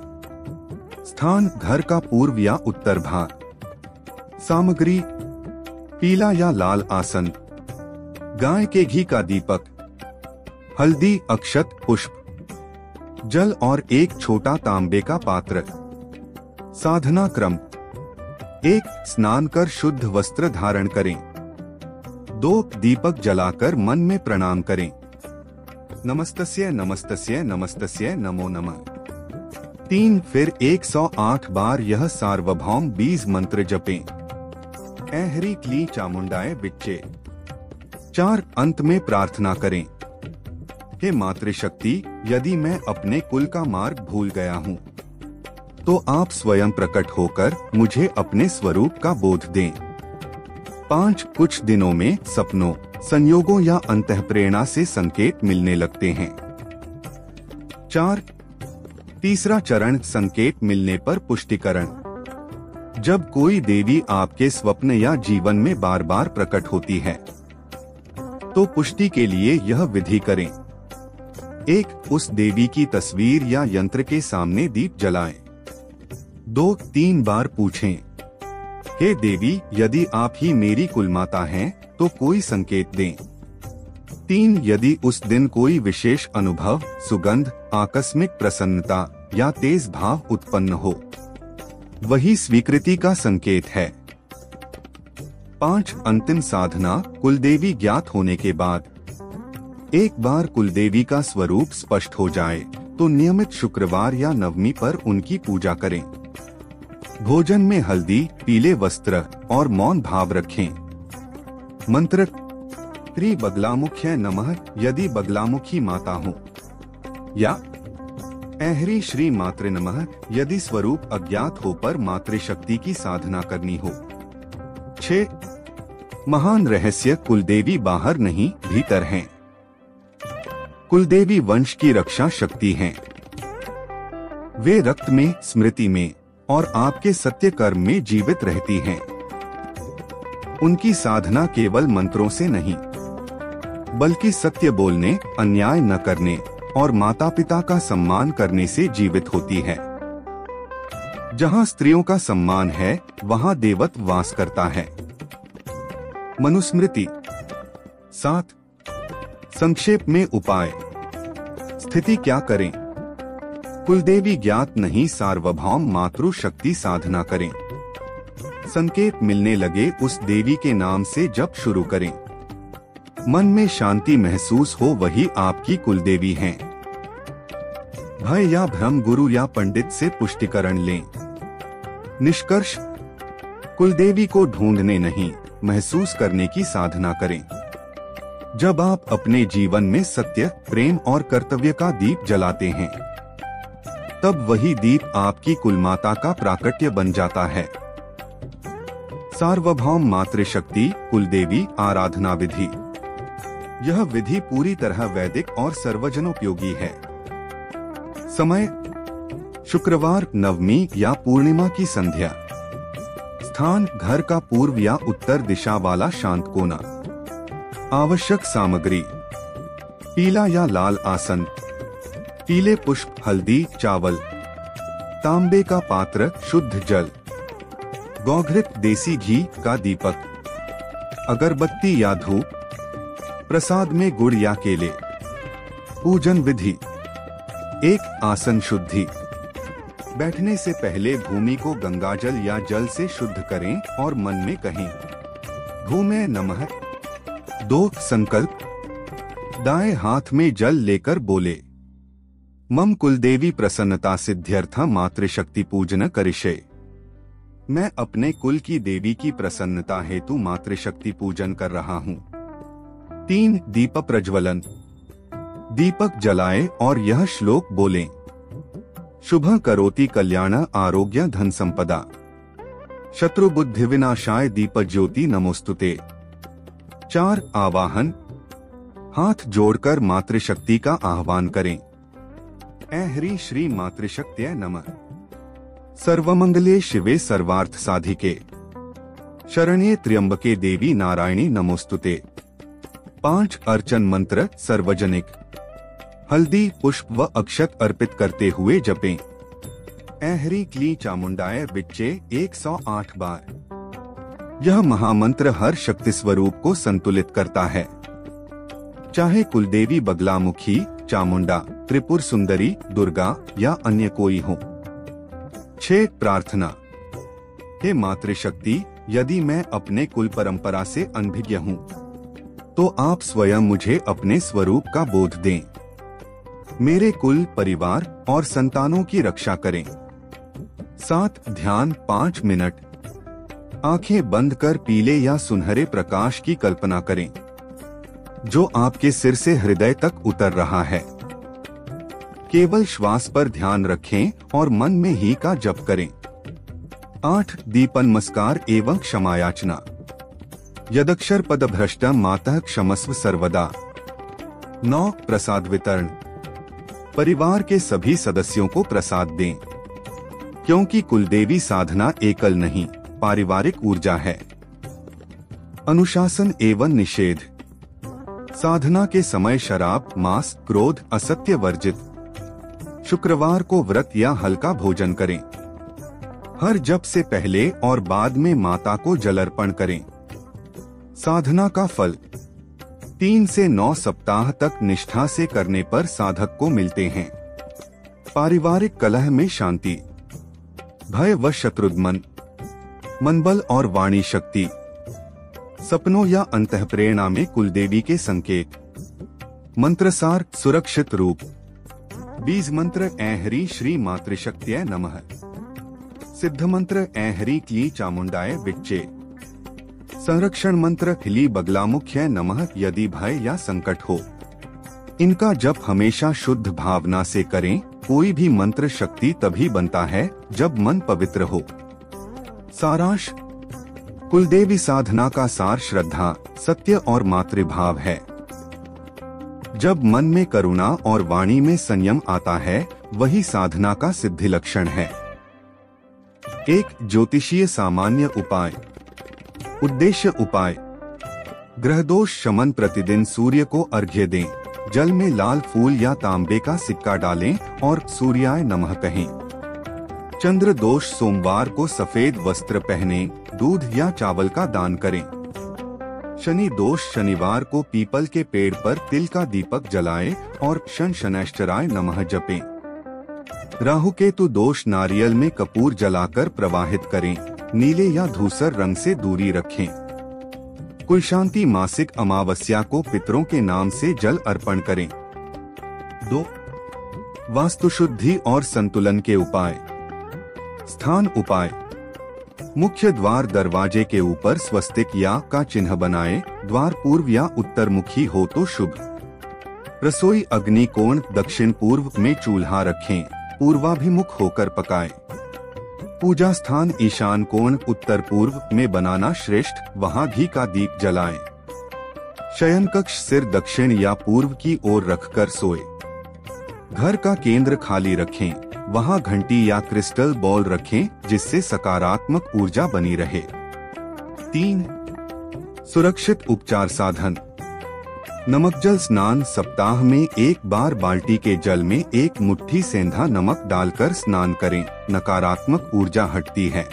स्थान: घर का पूर्व या उत्तर भाग। सामग्री: पीला या लाल आसन, गाय के घी का दीपक, हल्दी, अक्षत, पुष्प, जल और एक छोटा तांबे का पात्र। साधना क्रम: 1. स्नान कर शुद्ध वस्त्र धारण करें। 2. दीपक जलाकर मन में प्रणाम करें। नमस्तस्य नमस्तस्य नमस्तस्य नमो नमः। 3. फिर 108 बार यह सार्वभौम बीज मंत्र जपें। ऐहरी क्ली चामुंडाए बिच्चे। 4. अंत में प्रार्थना करें, हे मातृशक्ति, यदि मैं अपने कुल का मार्ग भूल गया हूँ तो आप स्वयं प्रकट होकर मुझे अपने स्वरूप का बोध दें। 5. कुछ दिनों में सपनों, संयोगों या अंतःप्रेरणा से संकेत मिलने लगते हैं। 4. तीसरा चरण: संकेत मिलने पर पुष्टिकरण। जब कोई देवी आपके स्वप्न या जीवन में बार बार प्रकट होती है तो पुष्टि के लिए यह विधि करें। 1. उस देवी की तस्वीर या यंत्र के सामने दीप जलाएं। 2-3 बार पूछें, हे देवी, यदि आप ही मेरी कुलमाता हैं तो कोई संकेत दें। 3. यदि उस दिन कोई विशेष अनुभव, सुगंध, आकस्मिक प्रसन्नता या तेज भाव उत्पन्न हो, वही स्वीकृति का संकेत है। 5. अंतिम साधना: कुलदेवी ज्ञात होने के बाद। एक बार कुलदेवी का स्वरूप स्पष्ट हो जाए तो नियमित शुक्रवार या नवमी पर उनकी पूजा करें। भोजन में हल्दी, पीले वस्त्र और मौन भाव रखें। मंत्र: त्रि बगलामुख्य नमः यदि बगलामुखी माता हो, या ऐहरी श्री मातृ नमः यदि स्वरूप अज्ञात हो पर मातृशक्ति की साधना करनी हो। 6. महान रहस्य: कुलदेवी बाहर नहीं, भीतर हैं। कुलदेवी वंश की रक्षा शक्ति हैं। वे रक्त में, स्मृति में और आपके सत्य कर्म में जीवित रहती हैं। उनकी साधना केवल मंत्रों से नहीं, बल्कि सत्य बोलने, अन्याय न करने और माता पिता का सम्मान करने से जीवित होती है। जहाँ स्त्रियों का सम्मान है वहाँ देवत्व वास करता है। मनुस्मृति 7। संक्षेप में उपाय। स्थिति क्या करें? कुलदेवी ज्ञात नहीं, सार्वभौम मातृशक्ति साधना करें। संकेत मिलने लगे उस देवी के नाम से जप शुरू करें। मन में शांति महसूस हो वही आपकी कुलदेवी हैं। भय या भ्रम गुरु या पंडित से पुष्टिकरण लें। निष्कर्ष, कुलदेवी को ढूंढने नहीं, महसूस करने की साधना करें। जब आप अपने जीवन में सत्य, प्रेम और कर्तव्य का दीप जलाते हैं, तब वही दीप आपकी कुलमाता का प्राकट्य बन जाता है। सार्वभौम मातृशक्ति कुलदेवी आराधना विधि। यह विधि पूरी तरह वैदिक और सर्वजनोपयोगी है। समय: शुक्रवार, नवमी या पूर्णिमा की संध्या। स्थान: घर का पूर्व या उत्तर दिशा वाला शांत कोना। आवश्यक सामग्री: पीला या लाल आसन, पीले पुष्प, हल्दी, चावल, तांबे का पात्र, शुद्ध जल, गौघृत देसी घी का दीपक, अगरबत्ती या धूप, प्रसाद में गुड़ या केले। पूजन विधि: 1. आसन शुद्धि। बैठने से पहले भूमि को गंगाजल या जल से शुद्ध करें और मन में कहें, भूमे नमः। 2. संकल्प: दाएं हाथ में जल लेकर बोले, मम कुलदेवी प्रसन्नता सिद्ध्यर्थम मातृशक्ति पूजन करिष्ये। मैं अपने कुल की देवी की प्रसन्नता हेतु मातृशक्ति पूजन कर रहा हूँ। 3. दीप प्रज्वलन। दीपक जलाए और यह श्लोक बोलें, शुभं करोति कल्याण आरोग्य धन संपदा, शत्रु बुद्धि विनाशाय दीप ज्योति नमोस्तुते। 4. आवाहन: हाथ जोड़कर मातृशक्ति का आह्वान करें। ऐ ह्रीं श्री मातृशक्त्यै नमः। सर्वमंगले शिवे सर्वार्थ साधिके, शरण्ये त्र्यंबके देवी नारायणी नमोस्तुते। 5. अर्चन मंत्र सार्वजनिक। हल्दी, पुष्प व अक्षत अर्पित करते हुए जपें, ऐ ह्रीं क्लीं चामुंडाय विच्चे 108 बार। यह महामंत्र हर शक्ति स्वरूप को संतुलित करता है, चाहे कुलदेवी बगलामुखी, चामुंडा, त्रिपुर सुंदरी, दुर्गा या अन्य कोई हो। 6. प्रार्थना: हे मातृशक्ति, यदि मैं अपने कुल परंपरा से अनभिज्ञ हूँ, तो आप स्वयं मुझे अपने स्वरूप का बोध दें। मेरे कुल, परिवार और संतानों की रक्षा करें। 7. ध्यान 5 मिनट। आंखें बंद कर पीले या सुनहरे प्रकाश की कल्पना करें, जो आपके सिर से हृदय तक उतर रहा है। केवल श्वास पर ध्यान रखें और मन में ही का जप करें। 8. दीप नमस्कार एवं क्षमायाचना। यदक्षर पद भ्रष्टम मातः क्षमस्व सर्वदा। 9. प्रसाद वितरण। परिवार के सभी सदस्यों को प्रसाद दें, क्योंकि कुलदेवी साधना एकल नहीं, पारिवारिक ऊर्जा है। अनुशासन एवं निषेध। साधना के समय शराब, मांस, क्रोध, असत्य वर्जित। शुक्रवार को व्रत या हल्का भोजन करें। हर जप से पहले और बाद में माता को जल अर्पण करें। साधना का फल: 3 से 9 सप्ताह तक निष्ठा से करने पर साधक को मिलते हैं। पारिवारिक कलह में शांति, भय व शत्रुघ्न, मनबल और वाणी शक्ति, सपनों या अंतःप्रेरणा में कुलदेवी के संकेत। मंत्रसार: सुरक्षित रूप। बीज मंत्र: ऐ ह्रीं श्री मातृशक्त्यै नमः। सिद्ध मंत्र: ऐ ह्रीं क्लीं चामुंडाय विच्चे। संरक्षण मंत्र: ह्लीं बगलामुख्यै नमः। यदि भय या संकट हो, इनका जप हमेशा शुद्ध भावना से करें। कोई भी मंत्र शक्ति तभी बनता है जब मन पवित्र हो। सारांश: कुलदेवी साधना का सार श्रद्धा, सत्य और मातृभाव है। जब मन में करुणा और वाणी में संयम आता है, वही साधना का सिद्धि लक्षण है। एक ज्योतिषीय सामान्य उपाय। उद्देश्य: उपाय ग्रह दोष शमन। प्रतिदिन सूर्य को अर्घ्य दें। जल में लाल फूल या तांबे का सिक्का डालें और सूर्याय नमः कहें। चंद्र दोष सोमवार को सफेद वस्त्र पहने, दूध या चावल का दान करें। शनि दोष शनिवार को पीपल के पेड़ पर तिल का दीपक जलाएं और शन शनैश्चराय नमः जपें। राहु केतु दोष नारियल में कपूर जलाकर प्रवाहित करें, नीले या धूसर रंग से दूरी रखें। कुल शांति मासिक अमावस्या को पितरों के नाम से जल अर्पण करें। 2. वास्तु शुद्धि और संतुलन के उपाय। स्थान उपाय। मुख्य द्वार दरवाजे के ऊपर स्वस्तिक या का चिन्ह बनाएं, द्वार पूर्व या उत्तर मुखी हो तो शुभ। रसोई अग्नि कोण दक्षिण पूर्व में चूल्हा रखें, पूर्वाभिमुख होकर पकाएं। पूजा स्थान ईशान कोण उत्तर पूर्व में बनाना श्रेष्ठ, वहां घी का दीप जलाएं। शयन कक्ष सिर दक्षिण या पूर्व की ओर रखकर सोए। घर का केंद्र खाली रखें, वहां घंटी या क्रिस्टल बॉल रखें जिससे सकारात्मक ऊर्जा बनी रहे। 3. सुरक्षित उपचार साधन। नमक जल स्नान सप्ताह में एक बार बाल्टी के जल में 1 मुट्ठी सेंधा नमक डालकर स्नान करें, नकारात्मक ऊर्जा हटती है।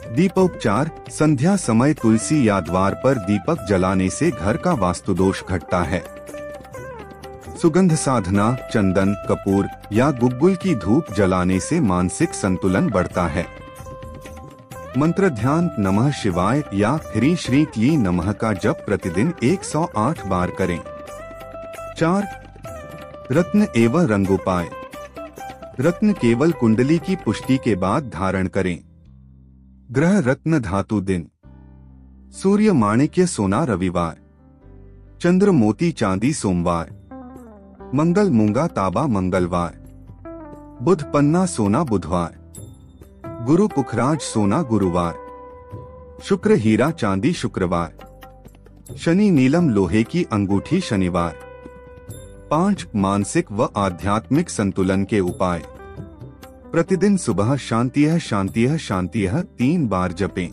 दीपोपचार। संध्या समय तुलसी या द्वार पर दीपक जलाने से घर का वास्तु दोष घटता है। सुगंध साधना। चंदन, कपूर या गुग्गुल की धूप जलाने से मानसिक संतुलन बढ़ता है। मंत्र ध्यान नमः शिवाय या ह्रीं श्रीं क्लीं नमः का जप प्रतिदिन 108 बार करें। 4. रत्न एवं रंगोपाय। रत्न केवल कुंडली की पुष्टि के बाद धारण करें। ग्रह रत्न धातु दिन। सूर्य माणिक्य सोना रविवार। चंद्र मोती चांदी सोमवार। मंगल मूंगा तांबा मंगलवार। बुध पन्ना सोना बुधवार। गुरु पुखराज सोना गुरुवार। शुक्र हीरा चांदी शुक्रवार। शनि नीलम लोहे की अंगूठी शनिवार। 5. मानसिक व आध्यात्मिक संतुलन के उपाय। प्रतिदिन सुबह शांतियः शांतियः शांतियः 3 बार जपें।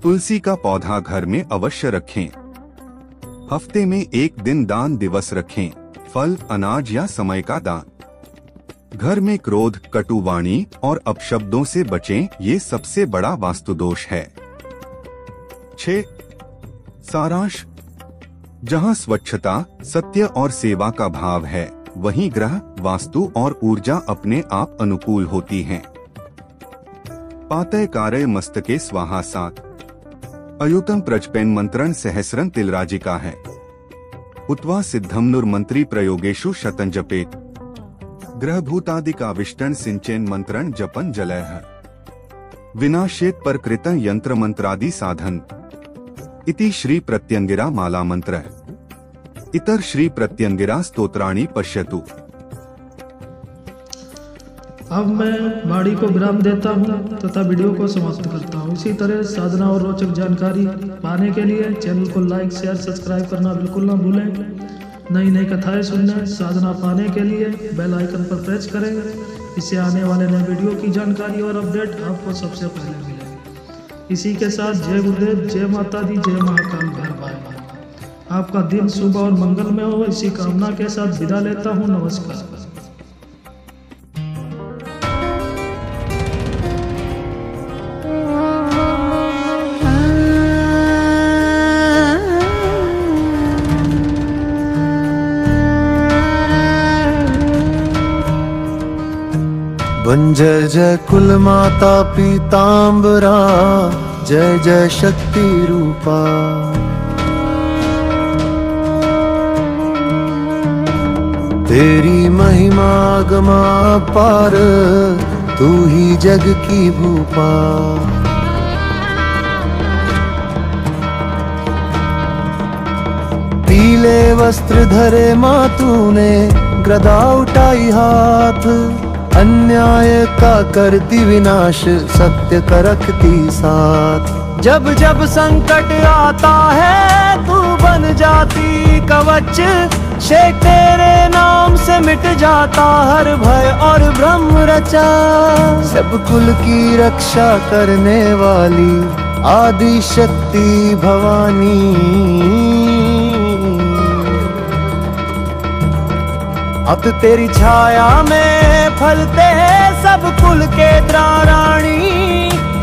तुलसी का पौधा घर में अवश्य रखें। हफ्ते में 1 दिन दान दिवस रखें, फल, अनाज या समय का दान। घर में क्रोध, कटुवाणी और अपशब्दों से बचें, ये सबसे बड़ा वास्तु दोष है। 6. सारांश। जहां स्वच्छता, सत्य और सेवा का भाव है, वहीं ग्रह, वास्तु और ऊर्जा अपने आप अनुकूल होती हैं। पातय कारय मस्तके स्वाहा 7. अयुतम प्रजपेन मंत्रण सहस्रन तिलराजिका है। उत्वा सिद्धम मंत्री प्रयोगेशु शतन जपेत। ग्रह भूतादिकाविष्टन सिंचन मंत्रण जपन जलय है। विनाशेत पर कृतं यंत्र मंत्रादि साधन। इति श्री प्रत्यंगिरा माला मंत्र। इतर श्री प्रत्यंगिरा स्तोत्राणि पश्यतु। अब मैं वाणी को विराम देता हूँ तथा वीडियो को समाप्त करता हूँ। इसी तरह साधना और रोचक जानकारी पाने के लिए चैनल को लाइक, शेयर, सब्सक्राइब करना बिल्कुल ना भूलें। नई कथाएं सुनने, साधना पाने के लिए बेल आइकन पर प्रेस करें। इससे आने वाले नए वीडियो की जानकारी और अपडेट आपको सबसे पहले मिले। इसी के साथ जय गुरुदेव, जय माता दी, जय महाकाल भैरवाय। आपका दिन शुभ और मंगलमय हो, इसी कामना के साथ विदा लेता हूँ। नमस्कार। वन जय जय कुल माता पीताम्बरा, जय जय शक्ति रूपा। तेरी महिमा गमा पार, तू ही जग की भूपा। पीले वस्त्र धरे माँ तूने, गदा उठाई हाथ। अन्याय का करती विनाश, सत्य का रखती साथ। जब जब संकट आता है, तू बन जाती कवच। शेख तेरे नाम से मिट जाता हर भय और भ्रम रचा। सब कुल की रक्षा करने वाली आदि शक्ति भवानी। अब तेरी छाया में फलते हैं सब कुल के त्राणी।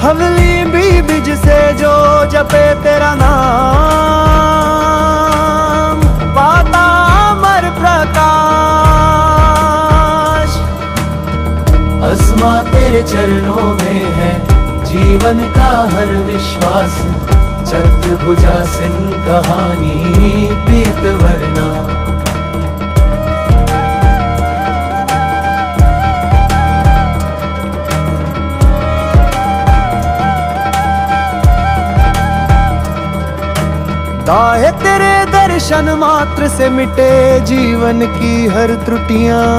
हवली भी बिज से जो जपे तेरा नाम, पाता अमर प्रकाश। आसमां तेरे चरणों में है जीवन का हर विश्वास। चतुर्भुजा सिंह कहानी पीत वरना। दाहे तेरे दर्शन मात्र से मिटे जीवन की हर त्रुटियां।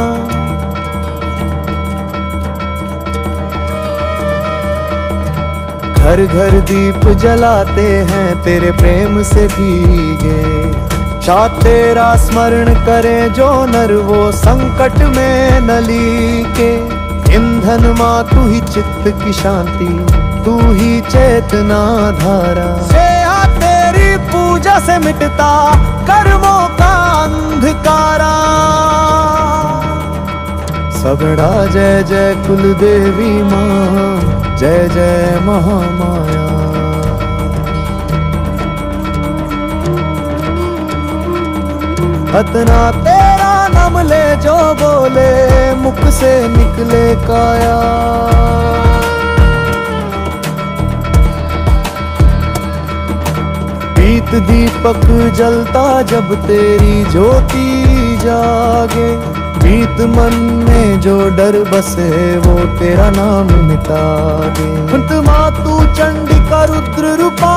घर घर दीप जलाते हैं तेरे प्रेम से भीगे। शाह तेरा स्मरण करे जो नर वो संकट में न लीके। ईंधन माँ तू ही चित्त की शांति, तू ही चेतना धारा। तेरी पूजा से मिटता कर्मों का अंधकारा। सबड़ा जय जय कुल देवी माँ, जय जय महामाया। खतना तेरा नाम ले जो बोले मुख से निकले काया। प्रीत दीपक जलता जब तेरी ज्योति जागे। प्रीत मन में जो डर बसे वो तेरा नाम मिटा दे। अंत माँ तू चंडिका रुद्र रूपा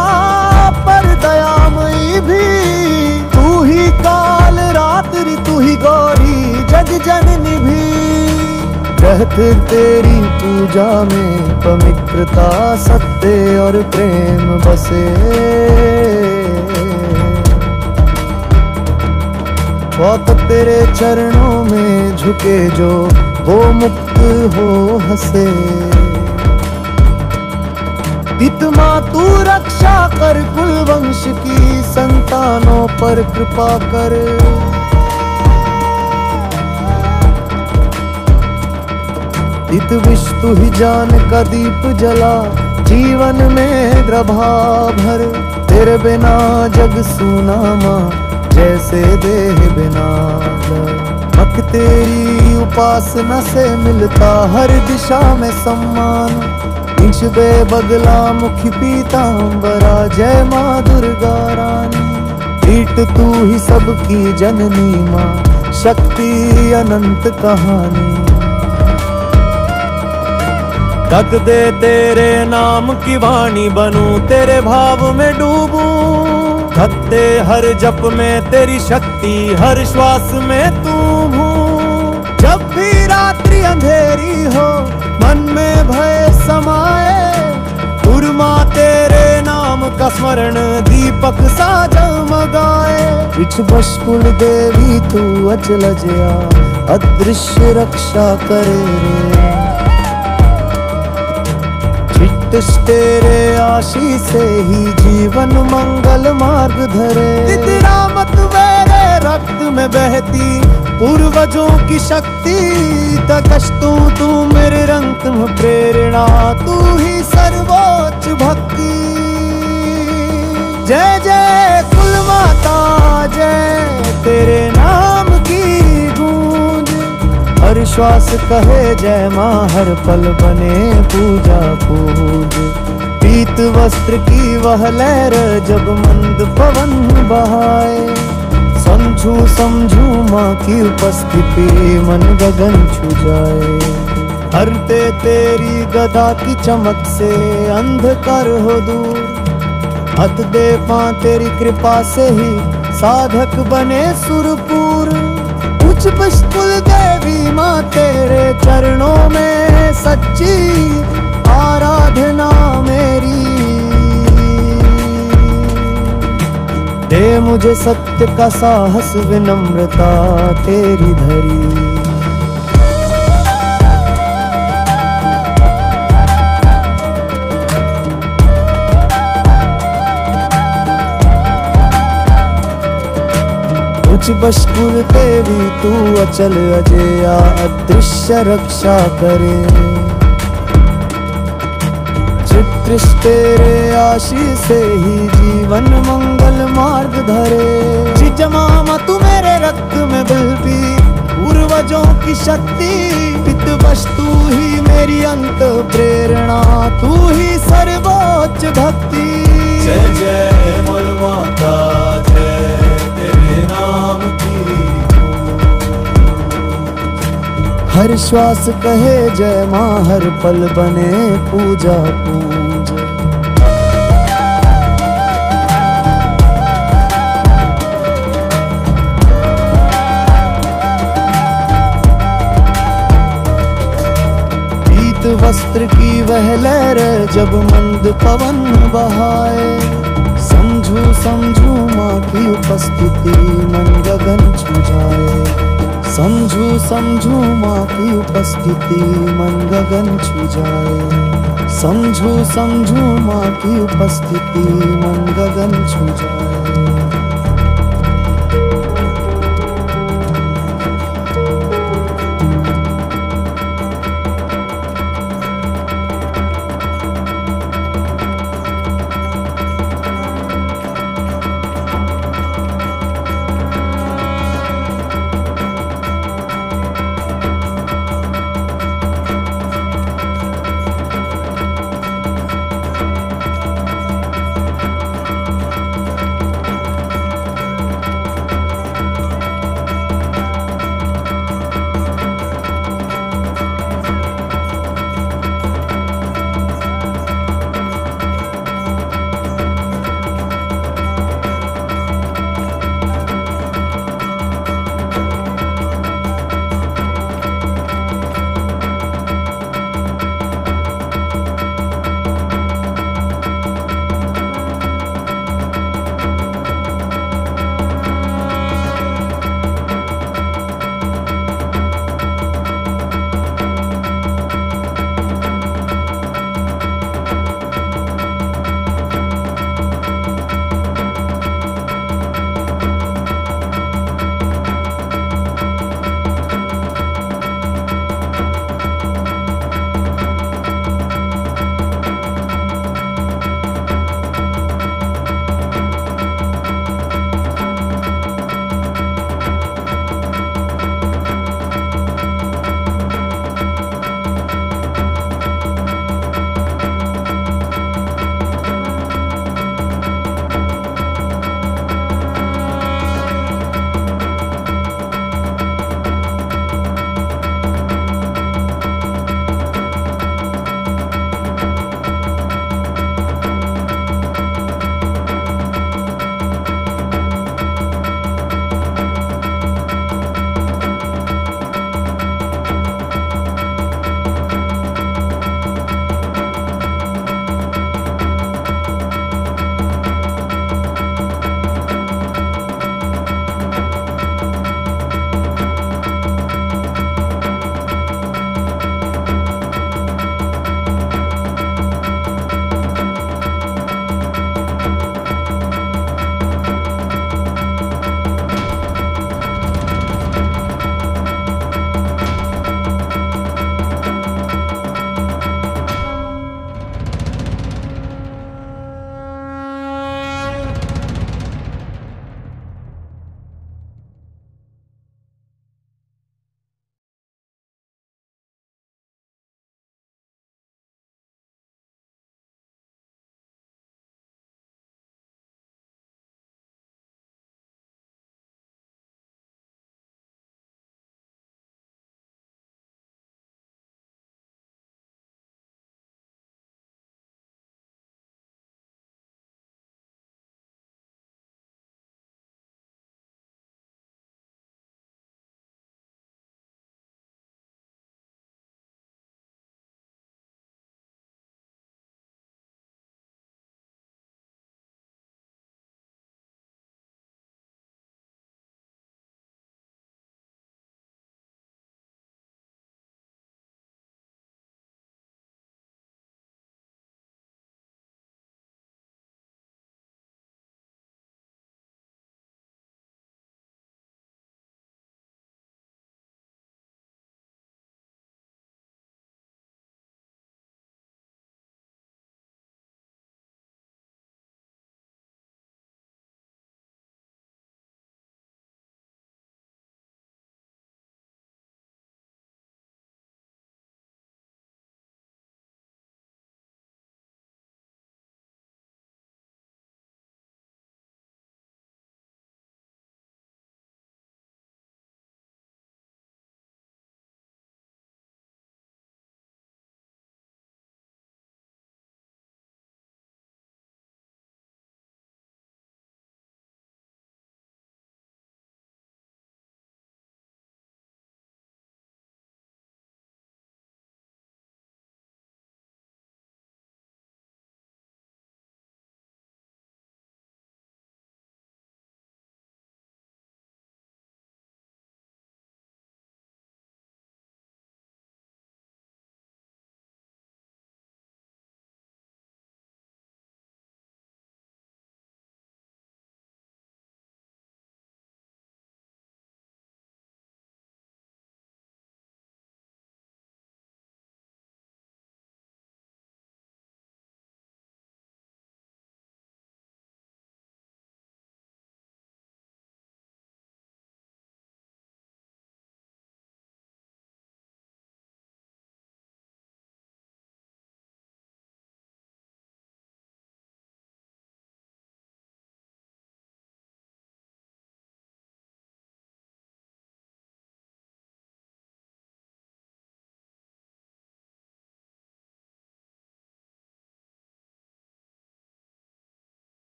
पर दयामयी भी। तू ही काल रात्रि तू ही गौरी जग जननी भी। रहते तेरी पूजा में पवित्रता सत्य और प्रेम बसे। बहुत तेरे चरणों में झुके जो वो मुक्त हो हंसे। पितमा तू रक्षा कर कुल वंश की संतानों पर कृपा कर। इत विष तू ही जान का दीप जला जीवन में प्रभा भर। तेरे बिना जग सूना माँ जैसे देह बिना जल। मक तेरी उपासना से मिलता हर दिशा में सम्मान। इंच बे बगला मुखी पीतांबरा जय माँ दुर्गा रानी। पीठ तू ही सबकी जननी माँ शक्ति अनंत कहानी। तक दे तेरे नाम की वाणी बनूं तेरे भाव में डूबूं। धत्ते हर जप में तेरी शक्ति हर श्वास में तू हूँ। जब भी रात्रि अंधेरी हो मन में भय समाए। गुरुमा तेरे नाम का स्मरण दीपक सा जगमगाए। बिछ बश कुल देवी तू अचल जया अदृश्य रक्षा करे रे। तेरे आशीष से ही जीवन मंगल मार्ग धरे। तेरा मत मेरे रक्त में बहती पूर्वजों की शक्ति। तकस्तु तू मेरे रंग में प्रेरणा तू ही सर्वोच्च भक्ति। जय जय कुल माता जय तेरे नाम की गूंज। हर श्वास कहे जय माँ हर पल बने पूजा पूज। पीत वस्त्र की वह लहर जब मंद पवन बहाए। समझू समझू माँ की उपस्थिति मन गगन छू जाए। हरते तेरी गदा की चमक से अंधकार हो दूर। हथ दे पां तेरी कृपा से ही साधक बने सुरपूर। उच्च कुल देवी माँ तेरे चरणों में सच्ची आराधना मेरी। दे मुझे सत्य का साहस विनम्रता तेरी धरी। बश कुल देवी तू अचल अजेया अदृश्य रक्षा करे। चित्रिश तेरे आशीष से ही जीवन मंगल मार्ग धरे। चिजमामा तू मेरे रक्त में बलबी पूर्वजों की शक्ति। पितृवश तू ही मेरी अंत प्रेरणा, तू ही सर्वोच्च भक्ति। जय जय मोर माता जय तेरे नाम की। हर श्वास कहे जय माँ, हर पल बने पूजा पूज। पीत वस्त्र की वह लहर जब मंद पवन बहाए। समझू समझू माँ की उपस्थिति मन गगन छू जाए। समझू समझू माँ की उपस्थिति मन गगन छू जाए। समझू समझू माँ की उपस्थिति मन गगन छू जाए।